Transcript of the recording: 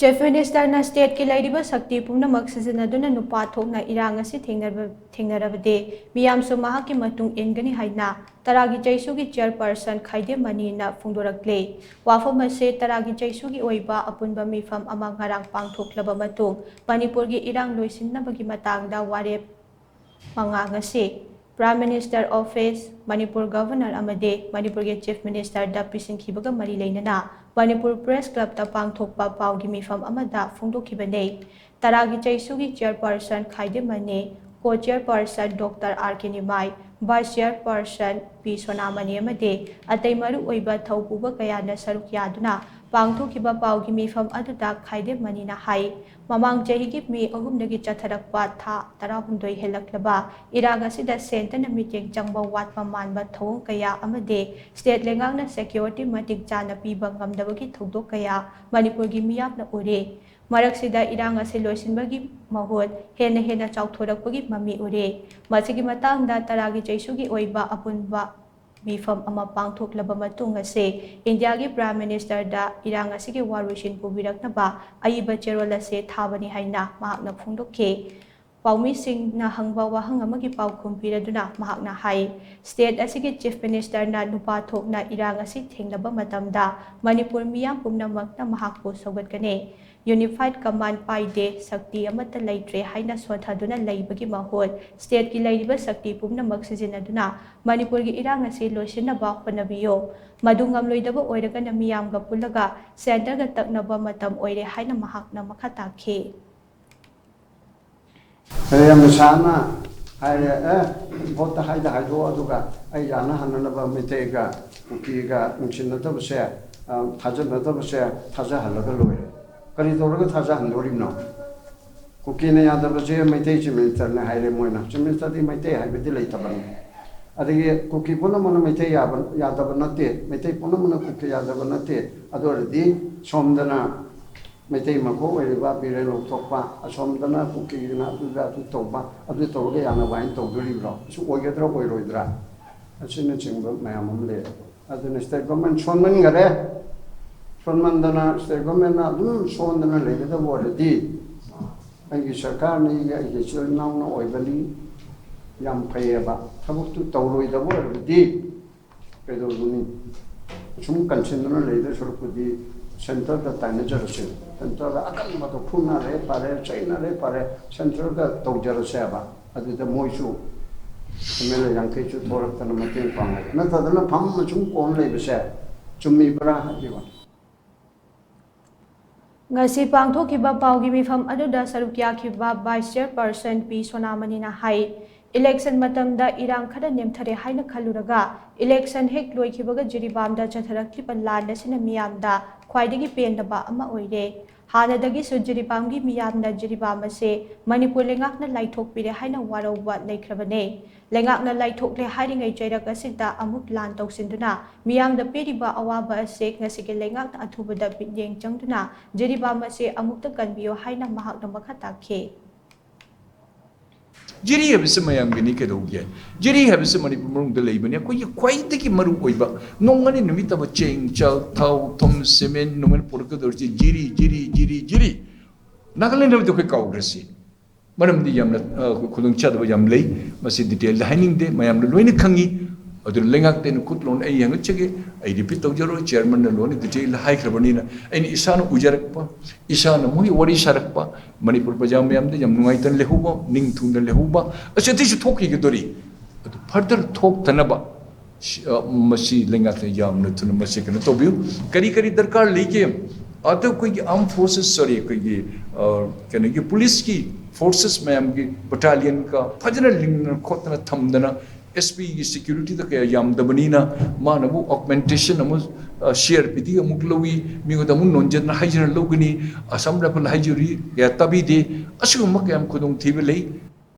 Chief Minister na state ki Leiriba Sakti Pumnamak Sijinnaduna nupa thokna Irang Asi Thengnarabadi Meeyamsu mahak ki Matung Ingani haina taragi Cheishu ki Chairperson Khaidem Mani na phongdorakli wafam ase taragi Cheishu ki oiba apunba mifam ama ngarang pangthoklaba matung Manipur gi Irang loisinnabagi matangda warep mangangasi Prime Minister Office, Manipur Governor Amade, Manipur Chief Minister da Pisingkibaga Mari Lainana, Manipur Press Club ta pangthokpa paugi mifam amada phongdokhibane. Taragi Cheishu gi Chairperson Khaidem Mani, Co-Chairperson Dr. R.K. Nimai, Vice Chairperson P. Sonamani Amade, atay maru oiba thaupuba kaya na saruk yaduna, pangthokhiba paugi mifam aduda Khaidem Mani na hai. Mamang Jahigi me ahumdagi chatharakpa tha tarahumdoi helaklaba Irang Asida sentana meeting changba watpa manba thong kaya amade state lengangna security matik chana piba ngamdabagi thogdok kaya Manipur gi miyapna ure maraksida Irang Asi loisinbagi mahut hena chauthorakpagi mami ure masigi matangda taragi Cheishu gi oiba apunba mifam ama pangthoklaba matung ase India gi Prime Minister da Irang Asi gi warusin pubiraknaba aiba cherol ase thabani haina mahakna phongdokhe paumi sing na hangba wahang amagi paukhum piraduna mahakna hai state asigi Chief Minister na nupa thokna Irang Asi thengnaba matamda Manipur meeyam Pumnamak na mahakpu sogatkane Unified Command Paide Sakti amata leitre haina sothaduna leibagi mahut state ki Leiriba Sakti Pumnamak Sijinnaduna Manipur gi Irang Asi loisinaba honabiyo madungam loidaba oiragana meeyamga pulaga center ga taknaba matam oire haina mahakna makhatakhe Sana vote haida haido aduga ai yana hananaba mitega ukiga unchinnadaba se thajanadaba se thaja halaga loire kari doraga thaja handorimno kukine yadaba je mitei chiminster na haire moina chiminster di mitei haibedi leitaban adigi kuki punamana mitei yadaba natte mitei punamana kuki yadaba natte adordi somdana Meitei mako Leiriba bire lo tokpa asomdana kuki na aduda tokpa adu toge yana wain togduribro su oigedra oiroidra asine chingba mayamam le adune state government sonman gare sonmandana state government na dum sondana legeda bordi ai sarkar ni ga ai chilnaw na oibali yam phayeba thabuk tu tawroida bordi pedoduni sum kanchendana leida surpudi Center da Tanajarasi, Center akan mato Puna re pare, China re pare, Center da Tojaraseba, adu the Moishu, Mele Yankechu Torak and Matin Pang. Not that the Pam Machum only be said, Chumi Bra, you. Ngasi pangthokhiba paugi mifam aduda sarukyakiba Vice Chairperson P. Sonamani na hai election matamda Irang khada nemthare haina khaluraga election hek loikhibaga jiribamda chatharakliba landa sina miyamda khwaidagi pendaba ama oire hanadagi su jiribamgi miyamda jiribam ase Manipur lengakna laithokpire haina warowa leikrabane lengakna laithokle hairingai jairak asida amuk lan toksinduna miyamda periba awaba ase ngasige lengakna athubada binyeng changduna jiribam ase amukta kanbiyo haina mahakna makhatakhe Jiri habis mayam gini ke doge. Jiri habis Manipur murung delay bani. Aku ye kuai teki maru oiba. Nongani numita ba cheng chal thau thom semen nongan porka dorji jiri. Nagalan nabi to ke kaurasi. Maram di yam khudung chad ba yam lay. Masih detail dining de mayam loine khangi. Adur lengak ten kutlon ay yang chege ay repeat to jaro chairman na lone detail high krabani na ay isana ujarak pa isana muhi wari sarak pa Manipur pajam yam de yam nungai tan lehuba ning thun lehuba achati su thoki ge dori further thok tanaba masi lengak yam na thun masi kana to biu kari darkar leke ata koi armed forces sorry koi kana ge police ki forces mayam ki battalion ka fajana ling khotna thamdana SP security the kaya yam dabanina manabu augmentation amus share piti amuk lowi mingo damun nonjen na hajira logani asam rapal hajuri ya tabi de asu mak yam kudung thibelei